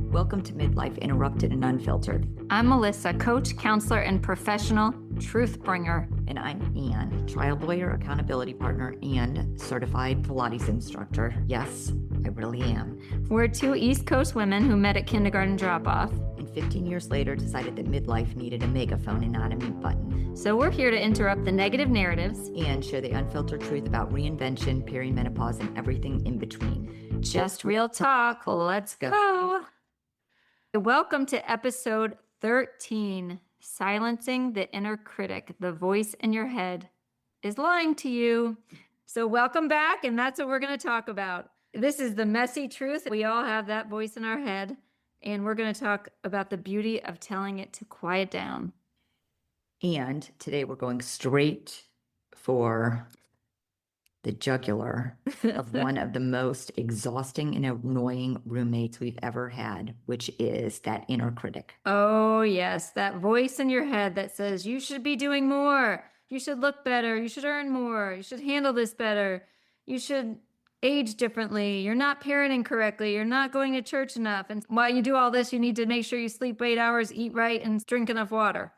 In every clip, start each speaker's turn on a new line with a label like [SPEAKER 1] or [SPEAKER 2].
[SPEAKER 1] Welcome to Midlife Interrupted and Unfiltered.
[SPEAKER 2] I'm Melissa, coach, counselor, and professional truth bringer.
[SPEAKER 1] And I'm Ann, child lawyer, accountability partner, and certified Pilates instructor. Yes, I really am.
[SPEAKER 2] We're two East Coast women who met at kindergarten drop-off.
[SPEAKER 1] And 15 years later decided that midlife needed a megaphone and not a mute button.
[SPEAKER 2] So we're here to interrupt the negative narratives
[SPEAKER 1] and share the unfiltered truth about reinvention, perimenopause, and everything in between.
[SPEAKER 2] Just real talk. Let's go. Welcome to episode 13, Silencing the Inner Critic. The voice in your head is lying to you. So welcome back, and that's what we're going to talk about. This is the messy truth. We all have that voice in our head, and we're going to talk about the beauty of telling it to quiet down.
[SPEAKER 1] And today we're going straight for the jugular of one of the most exhausting and annoying roommates we've ever had, which is that inner critic.
[SPEAKER 2] Oh, yes. That voice in your head that says, you should be doing more. You should look better. You should earn more. You should handle this better. You should age differently. You're not parenting correctly. You're not going to church enough. And while you do all this, you need to make sure you sleep 8 hours, eat right, and drink enough water.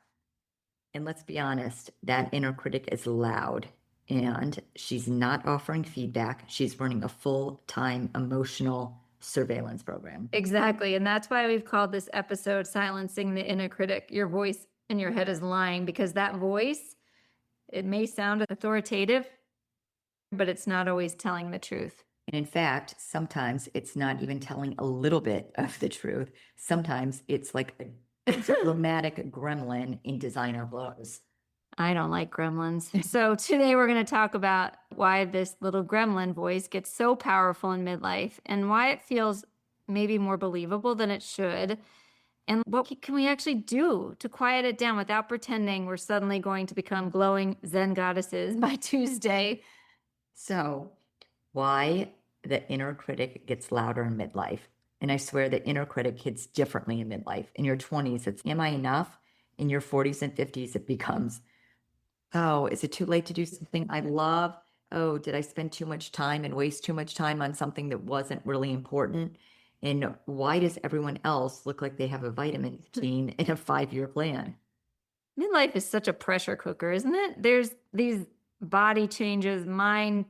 [SPEAKER 1] And let's be honest, that inner critic is loud. And she's not offering feedback. She's running a full-time emotional surveillance program.
[SPEAKER 2] Exactly. And that's why we've called this episode Silencing the Inner Critic. Your voice in your head is lying, because that voice, it may sound authoritative, but it's not always telling the truth.
[SPEAKER 1] And in fact, sometimes it's not even telling a little bit of the truth. Sometimes it's like a dramatic gremlin in designer clothes.
[SPEAKER 2] I don't like gremlins. So today we're going to talk about why this little gremlin voice gets so powerful in midlife and why it feels maybe more believable than it should. And what can we actually do to quiet it down without pretending we're suddenly going to become glowing Zen goddesses by Tuesday?
[SPEAKER 1] So why the inner critic gets louder in midlife. And I swear the inner critic hits differently in midlife. In your 20s, it's, am I enough? In your 40s and 50s, it becomes, oh, is it too late to do something I love? Oh, did I spend too much time and waste too much time on something that wasn't really important? And why does everyone else look like they have a vitamin gene and a 5-year plan?
[SPEAKER 2] Midlife is such a pressure cooker, isn't it? There's these body changes, mind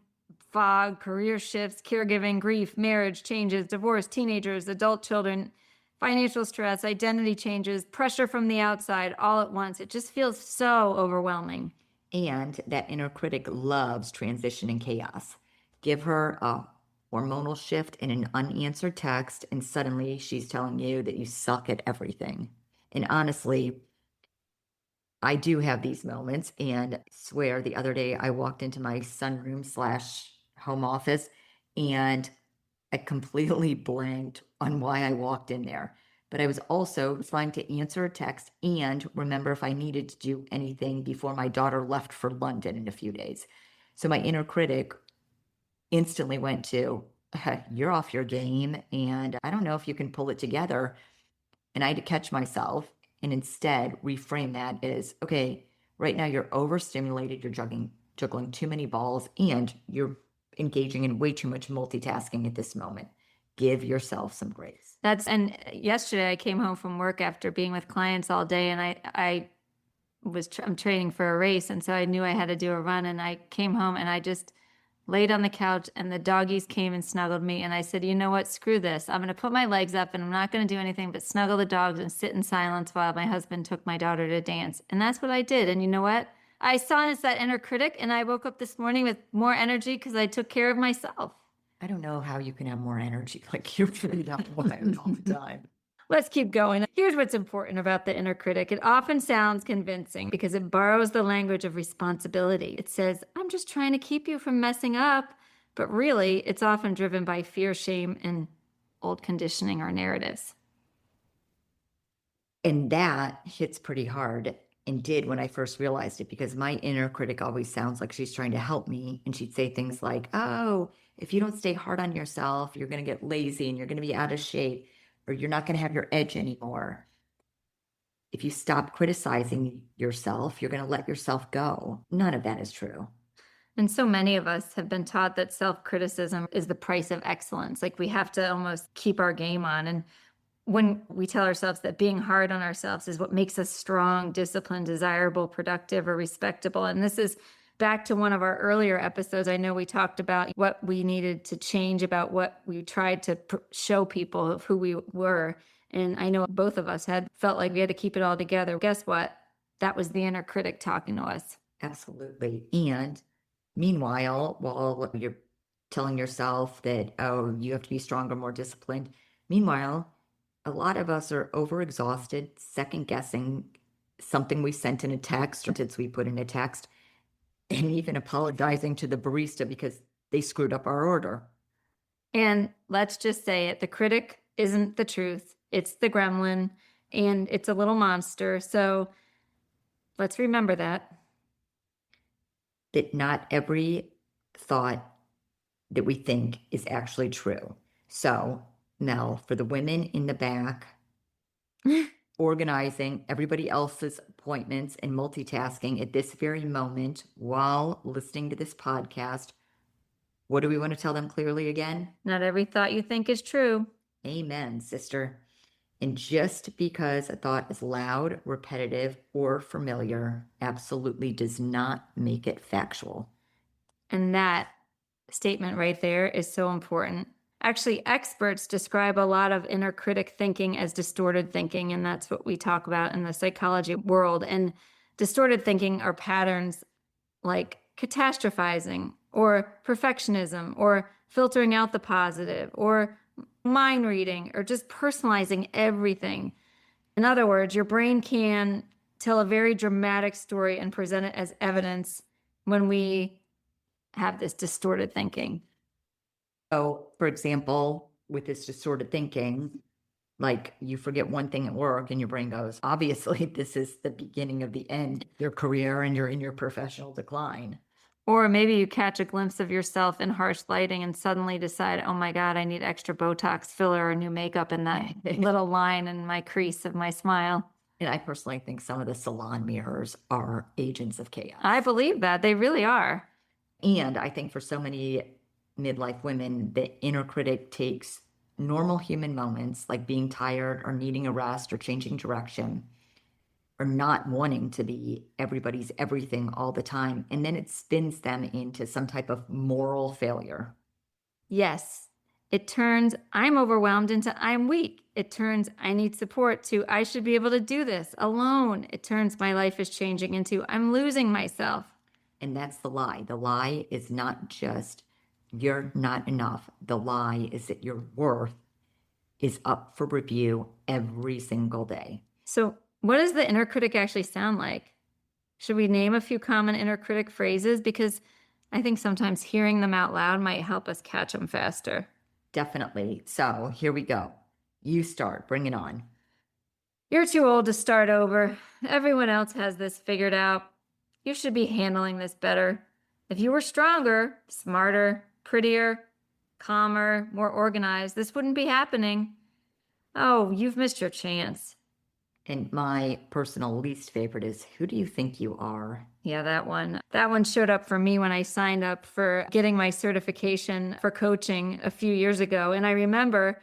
[SPEAKER 2] fog, career shifts, caregiving, grief, marriage changes, divorce, teenagers, adult children, financial stress, identity changes, pressure from the outside all at once. It just feels so overwhelming.
[SPEAKER 1] And that inner critic loves transition and chaos. Give her a hormonal shift in an unanswered text, and suddenly she's telling you that you suck at everything. And honestly, I do have these moments, and I swear the other day I walked into my sunroom / home office and I completely blanked on why I walked in there. But I was also trying to answer a text and remember if I needed to do anything before my daughter left for London in a few days. So my inner critic instantly went to, you're off your game, and I don't know if you can pull it together. And I had to catch myself and instead reframe that as, okay, right now you're overstimulated, you're juggling too many balls, and you're engaging in way too much multitasking at this moment. Give yourself some grace.
[SPEAKER 2] And yesterday I came home from work after being with clients all day, and I'm training for a race, and so I knew I had to do a run, and I came home and I just laid on the couch, and the doggies came and snuggled me, and I said, you know what, screw this. I'm going to put my legs up, and I'm not going to do anything but snuggle the dogs and sit in silence while my husband took my daughter to dance. And that's what I did. And you know what? I silenced that inner critic, and I woke up this morning with more energy because I took care of myself.
[SPEAKER 1] I don't know how you can have more energy. Like, you're really not wired all the time.
[SPEAKER 2] Let's keep going. Here's what's important about the inner critic. It often sounds convincing because it borrows the language of responsibility. It says, I'm just trying to keep you from messing up. But really, it's often driven by fear, shame, and old conditioning or narratives.
[SPEAKER 1] And that hits pretty hard, and did when I first realized it, because my inner critic always sounds like she's trying to help me. And she'd say things like, oh, if you don't stay hard on yourself, you're going to get lazy and you're going to be out of shape, or you're not going to have your edge anymore. If you stop criticizing yourself, you're going to let yourself go. None of that is true.
[SPEAKER 2] And so many of us have been taught that self-criticism is the price of excellence. Like we have to almost keep our game on. And when we tell ourselves that being hard on ourselves is what makes us strong, disciplined, desirable, productive, or respectable. And this is back to one of our earlier episodes. I know we talked about what we needed to change about what we tried to show people of who we were. And I know both of us had felt like we had to keep it all together. Guess what? That was the inner critic talking to us.
[SPEAKER 1] Absolutely. And meanwhile, while you're telling yourself that, oh, you have to be stronger, more disciplined, meanwhile, a lot of us are overexhausted, second guessing something we sent in a text or we put in a text, and even apologizing to the barista because they screwed up our order.
[SPEAKER 2] And let's just say it, the critic isn't the truth. It's the gremlin, and it's a little monster. So let's remember that.
[SPEAKER 1] That not every thought that we think is actually true. So, Mel, for the women in the back, organizing everybody else's appointments and multitasking at this very moment while listening to this podcast, what do we want to tell them clearly again?
[SPEAKER 2] Not every thought you think is true.
[SPEAKER 1] Amen, sister. And just because a thought is loud, repetitive, or familiar absolutely does not make it factual.
[SPEAKER 2] And that statement right there is so important. Actually, experts describe a lot of inner critic thinking as distorted thinking, and that's what we talk about in the psychology world. And distorted thinking are patterns like catastrophizing or perfectionism or filtering out the positive or mind reading or just personalizing everything. In other words, your brain can tell a very dramatic story and present it as evidence when we have this distorted thinking.
[SPEAKER 1] So, for example, with this distorted thinking, like you forget one thing at work and your brain goes, obviously, this is the beginning of the end of your career and you're in your professional decline.
[SPEAKER 2] Or maybe you catch a glimpse of yourself in harsh lighting and suddenly decide, oh my God, I need extra Botox filler or new makeup in that little line in my crease of my smile.
[SPEAKER 1] And I personally think some of the salon mirrors are agents of chaos.
[SPEAKER 2] I believe that. They really are.
[SPEAKER 1] And I think for so many midlife women, the inner critic takes normal human moments like being tired or needing a rest or changing direction or not wanting to be everybody's everything all the time. And then it spins them into some type of moral failure.
[SPEAKER 2] Yes. It turns I'm overwhelmed into I'm weak. It turns I need support to I should be able to do this alone. It turns my life is changing into I'm losing myself.
[SPEAKER 1] And that's the lie. The lie is not just you're not enough. The lie is that your worth is up for review every single day.
[SPEAKER 2] So, what does the inner critic actually sound like? Should we name a few common inner critic phrases? Because I think sometimes hearing them out loud might help us catch them faster.
[SPEAKER 1] Definitely. So here we go. You start. Bring it on.
[SPEAKER 2] You're too old to start over. Everyone else has this figured out. You should be handling this better. If you were stronger, smarter, prettier, calmer, more organized, this wouldn't be happening. Oh, you've missed your chance.
[SPEAKER 1] And my personal least favorite is, who do you think you are?
[SPEAKER 2] Yeah, that one. That one showed up for me when I signed up for getting my certification for coaching a few years ago. And I remember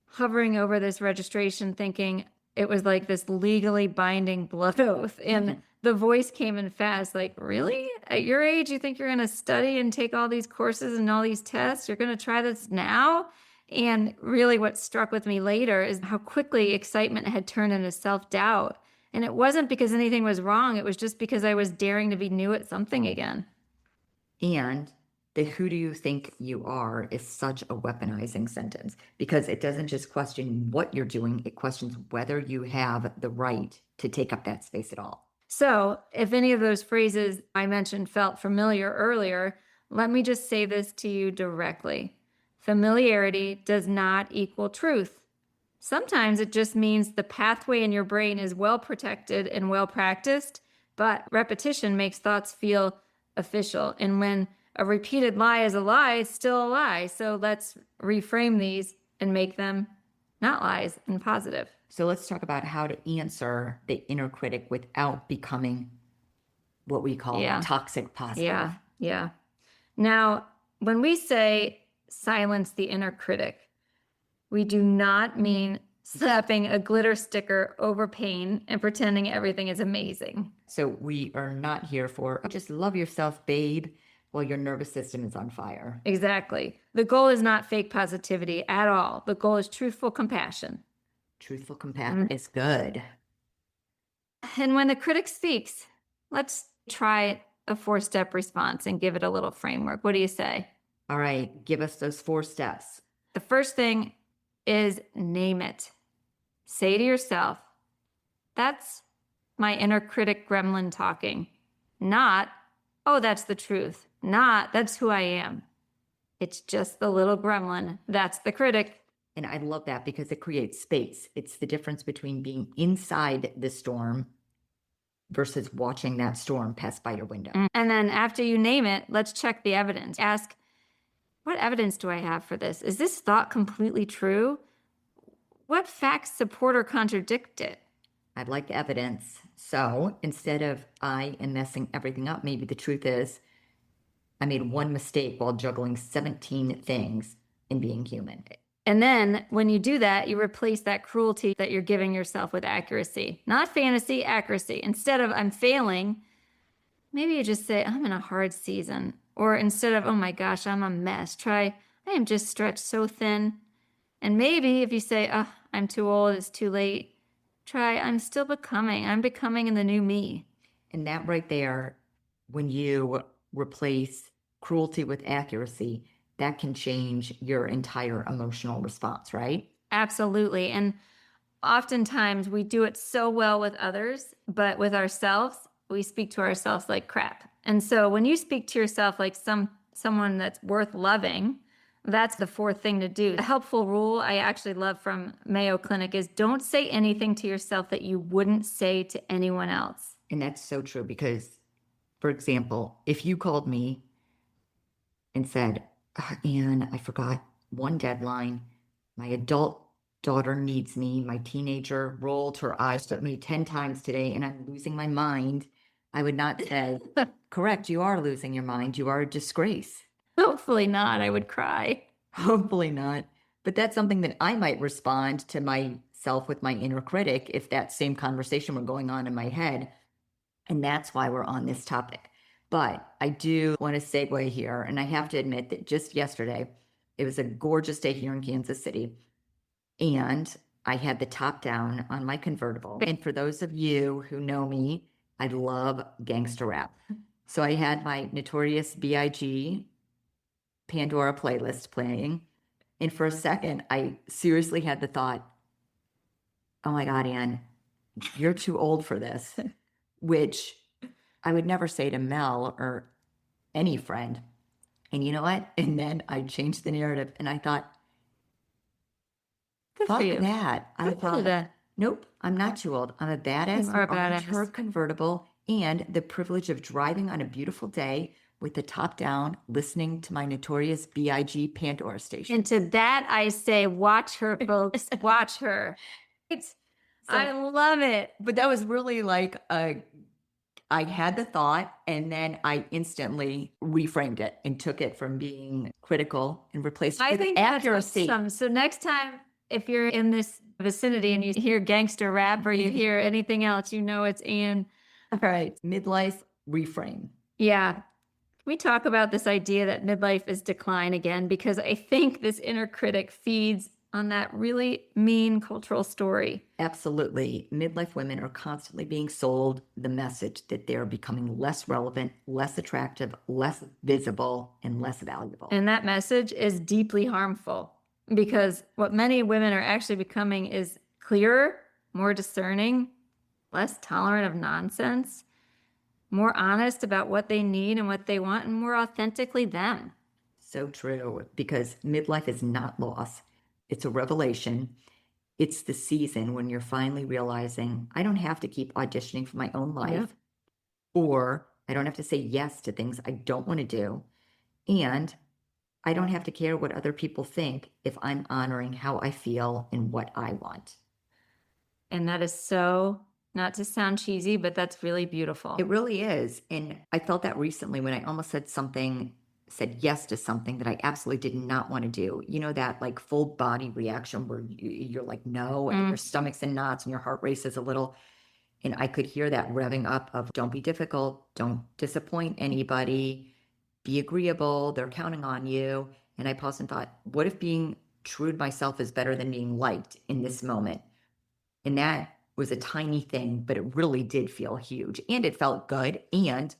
[SPEAKER 2] hovering over this registration thinking it was like this legally binding blood oath. And the voice came in fast, like, really? At your age, you think you're going to study and take all these courses and all these tests? You're going to try this now? And really what struck with me later is how quickly excitement had turned into self-doubt. And it wasn't because anything was wrong. It was just because I was daring to be new at something again.
[SPEAKER 1] And the who do you think you are is such a weaponizing sentence because it doesn't just question what you're doing. It questions whether you have the right to take up that space at all.
[SPEAKER 2] So if any of those phrases I mentioned felt familiar earlier, let me just say this to you directly. Familiarity does not equal truth. Sometimes it just means the pathway in your brain is well protected and well practiced, but repetition makes thoughts feel official. And when a repeated lie is a lie, it's still a lie. So let's reframe these and make them not lies and positive.
[SPEAKER 1] So let's talk about how to answer the inner critic without becoming what we call toxic positive.
[SPEAKER 2] Yeah. Now, when we say silence the inner critic, we do not mean slapping a glitter sticker over pain and pretending everything is amazing.
[SPEAKER 1] So we are not here for just love yourself, babe, while your nervous system is on fire.
[SPEAKER 2] Exactly. The goal is not fake positivity at all. The goal is truthful compassion.
[SPEAKER 1] Truthful compassion is good.
[SPEAKER 2] And when the critic speaks, let's try a 4-step response and give it a little framework. What do you say?
[SPEAKER 1] All right, give us those 4 steps.
[SPEAKER 2] The first thing is name it. Say to yourself, that's my inner critic gremlin talking. Not, oh, that's the truth. Not, that's who I am. It's just the little gremlin. That's the critic.
[SPEAKER 1] And I love that because it creates space. It's the difference between being inside the storm versus watching that storm pass by your window.
[SPEAKER 2] And then after you name it, let's check the evidence. Ask, what evidence do I have for this? Is this thought completely true? What facts support or contradict it?
[SPEAKER 1] I'd like evidence. So instead of I am messing everything up, maybe the truth is I made one mistake while juggling 17 things in being human.
[SPEAKER 2] And then when you do that, you replace that cruelty that you're giving yourself with accuracy. Not fantasy, accuracy. Instead of I'm failing, maybe you just say I'm in a hard season. Or instead of, oh my gosh, I'm a mess, try I am just stretched so thin. And maybe if you say, oh, I'm too old, it's too late, try I'm still becoming. I'm becoming in the new me.
[SPEAKER 1] And that right there, when you replace cruelty with accuracy, that can change your entire emotional response, right?
[SPEAKER 2] Absolutely. And oftentimes we do it so well with others, but with ourselves, we speak to ourselves like crap. And so when you speak to yourself like someone that's worth loving, that's the 4th thing to do. A helpful rule I actually love from Mayo Clinic is don't say anything to yourself that you wouldn't say to anyone else.
[SPEAKER 1] And that's so true because, for example, if you called me and said, Anne, I forgot one deadline. My adult daughter needs me. My teenager rolled her eyes at me 10 times today and I'm losing my mind. I would not say, correct, you are losing your mind. You are a disgrace.
[SPEAKER 2] Hopefully not. I would cry.
[SPEAKER 1] Hopefully not. But that's something that I might respond to myself with my inner critic if that same conversation were going on in my head. And that's why we're on this topic. But I do want to segue here. And I have to admit that just yesterday, it was a gorgeous day here in Kansas City. And I had the top down on my convertible. And for those of you who know me, I love gangster rap. So I had my Notorious B.I.G. Pandora playlist playing. And for a second, I seriously had the thought, oh my God, Anne, you're too old for this, which I would never say to Mel or any friend. And you know what? And then I changed the narrative and I thought,
[SPEAKER 2] Good
[SPEAKER 1] fuck
[SPEAKER 2] for you.
[SPEAKER 1] that. I
[SPEAKER 2] Good for
[SPEAKER 1] thought,
[SPEAKER 2] that.
[SPEAKER 1] nope, I'm not too old. I'm a badass.
[SPEAKER 2] You are a
[SPEAKER 1] orange
[SPEAKER 2] badass.
[SPEAKER 1] her convertible and the privilege of driving on a beautiful day with the top down, listening to my Notorious B.I.G. Pandora station.
[SPEAKER 2] And to that, I say, watch her, folks. Watch her. I love it.
[SPEAKER 1] But that was really like I had the thought and then I instantly reframed it and took it from being critical and replaced it
[SPEAKER 2] I
[SPEAKER 1] with
[SPEAKER 2] think
[SPEAKER 1] accuracy.
[SPEAKER 2] that's awesome. So next time, if you're in this vicinity and you hear gangster rap or you hear anything else, you know it's Anne.
[SPEAKER 1] All right. Midlife reframe.
[SPEAKER 2] Yeah. We talk about this idea that midlife is decline again, because I think this inner critic feeds on that really mean cultural story.
[SPEAKER 1] Absolutely. Midlife women are constantly being sold the message that they're becoming less relevant, less attractive, less visible, and less valuable.
[SPEAKER 2] And that message is deeply harmful because what many women are actually becoming is clearer, more discerning, less tolerant of nonsense, more honest about what they need and what they want, and more authentically them.
[SPEAKER 1] So true, because midlife is not loss. It's a revelation. It's the season when you're finally realizing I don't have to keep auditioning for my own life, or I don't have to say yes to things I don't want to do, and I don't have to care what other people think if I'm honoring how I feel and what I want.
[SPEAKER 2] And that is so, not to sound cheesy, but that's really beautiful.
[SPEAKER 1] It really is. And I felt that recently when I almost said something said yes to something that I absolutely did not want to do. You know, that like full body reaction where you're like, no, and your stomach's in knots and your heart races a little. And I could hear that revving up of don't be difficult, don't disappoint anybody, be agreeable, they're counting on you. And I paused and thought, what if being true to myself is better than being liked in this moment? And that was a tiny thing, but it really did feel huge. And it felt good. And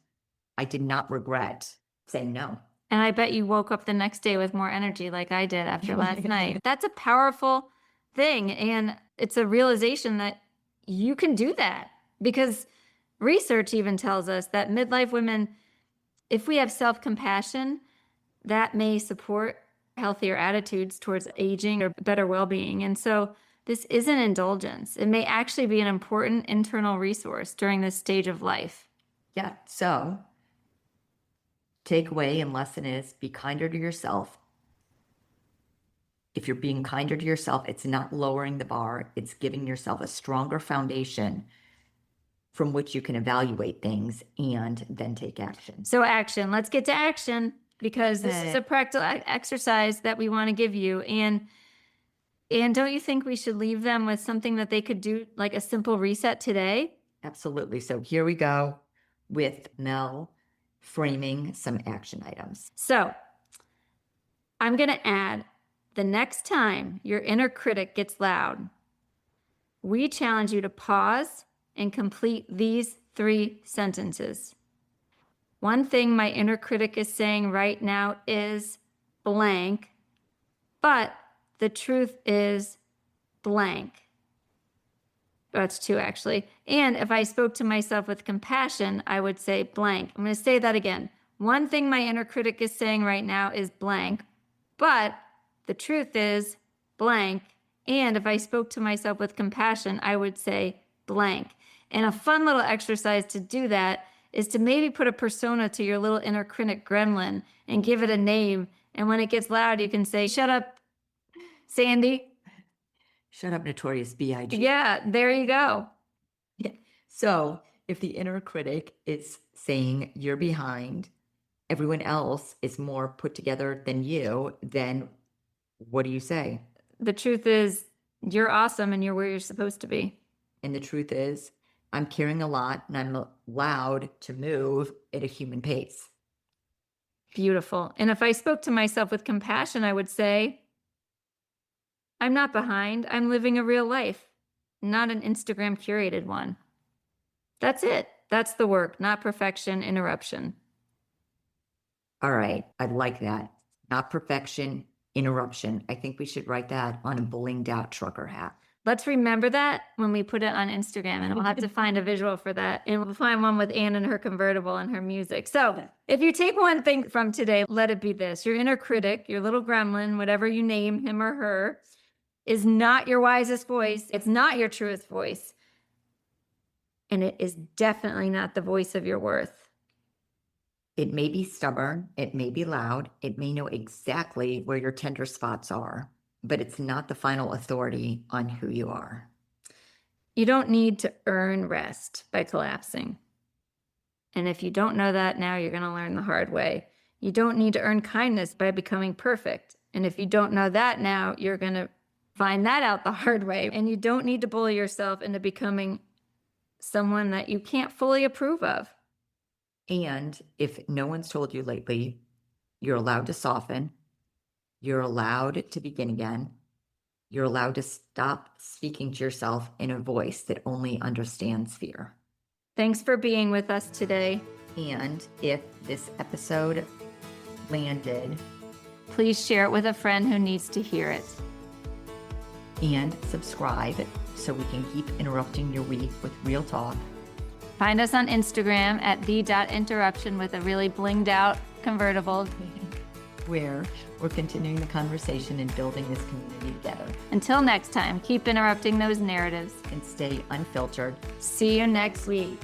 [SPEAKER 1] I did not regret saying no.
[SPEAKER 2] And I bet you woke up the next day with more energy like I did after last night. That's a powerful thing. And it's a realization that you can do that, because research even tells us that midlife women, if we have self-compassion, that may support healthier attitudes towards aging or better well-being. And so this isn't indulgence. It may actually be an important internal resource during this stage of life.
[SPEAKER 1] Yeah. So takeaway and lesson is be kinder to yourself. If you're being kinder to yourself, it's not lowering the bar. It's giving yourself a stronger foundation from which you can evaluate things and then take action.
[SPEAKER 2] So action. Let's get to action, because this is a practical exercise that we want to give you. And don't you think we should leave them with something that they could do, like a simple reset today?
[SPEAKER 1] Absolutely. So here we go with Mel framing some action items.
[SPEAKER 2] So I'm going to add, the next time your inner critic gets loud, we challenge you to pause and complete these 3 sentences. One thing my inner critic is saying right now is blank, but the truth is blank. That's 2 actually. And if I spoke to myself with compassion, I would say blank. I'm going to say that again. One thing my inner critic is saying right now is blank, but the truth is blank. And if I spoke to myself with compassion, I would say blank. And a fun little exercise to do that is to maybe put a persona to your little inner critic gremlin and give it a name. And when it gets loud, you can say, shut up, Sandy.
[SPEAKER 1] Shut up, Notorious B.I.G.
[SPEAKER 2] Yeah, there you go.
[SPEAKER 1] Yeah. So if the inner critic is saying you're behind, everyone else is more put together than you, then what do you say?
[SPEAKER 2] The truth is you're awesome and you're where you're supposed to be.
[SPEAKER 1] And the truth is I'm carrying a lot and I'm allowed to move at a human pace.
[SPEAKER 2] Beautiful. And if I spoke to myself with compassion, I would say, I'm not behind. I'm living a real life, not an Instagram curated one. That's it. That's the work, not perfection, interruption.
[SPEAKER 1] All right. I like that. Not perfection, interruption. I think we should write that on a blinged out trucker hat.
[SPEAKER 2] Let's remember that when we put it on Instagram, and we'll have to find a visual for that. And we'll find one with Anne and her convertible and her music. So if you take one thing from today, let it be this. Your inner critic, your little gremlin, whatever you name him or her, is not your wisest voice. It's not your truest voice. And it is definitely not the voice of your worth.
[SPEAKER 1] It may be stubborn. It may be loud. It may know exactly where your tender spots are, but it's not the final authority on who you are.
[SPEAKER 2] You don't need to earn rest by collapsing. And if you don't know that now, you're going to learn the hard way. You don't need to earn kindness by becoming perfect. And if you don't know that now, you're going to find that out the hard way. And you don't need to bully yourself into becoming someone that you can't fully approve of.
[SPEAKER 1] And if no one's told you lately, you're allowed to soften. You're allowed to begin again. You're allowed to stop speaking to yourself in a voice that only understands fear.
[SPEAKER 2] Thanks for being with us today.
[SPEAKER 1] And if this episode landed,
[SPEAKER 2] please share it with a friend who needs to hear it.
[SPEAKER 1] And subscribe so we can keep interrupting your week with real talk.
[SPEAKER 2] Find us on Instagram at the.interruption with a really blinged out convertible,
[SPEAKER 1] where we're continuing the conversation and building this community together.
[SPEAKER 2] Until next time, keep interrupting those narratives
[SPEAKER 1] and stay unfiltered.
[SPEAKER 2] See you next week.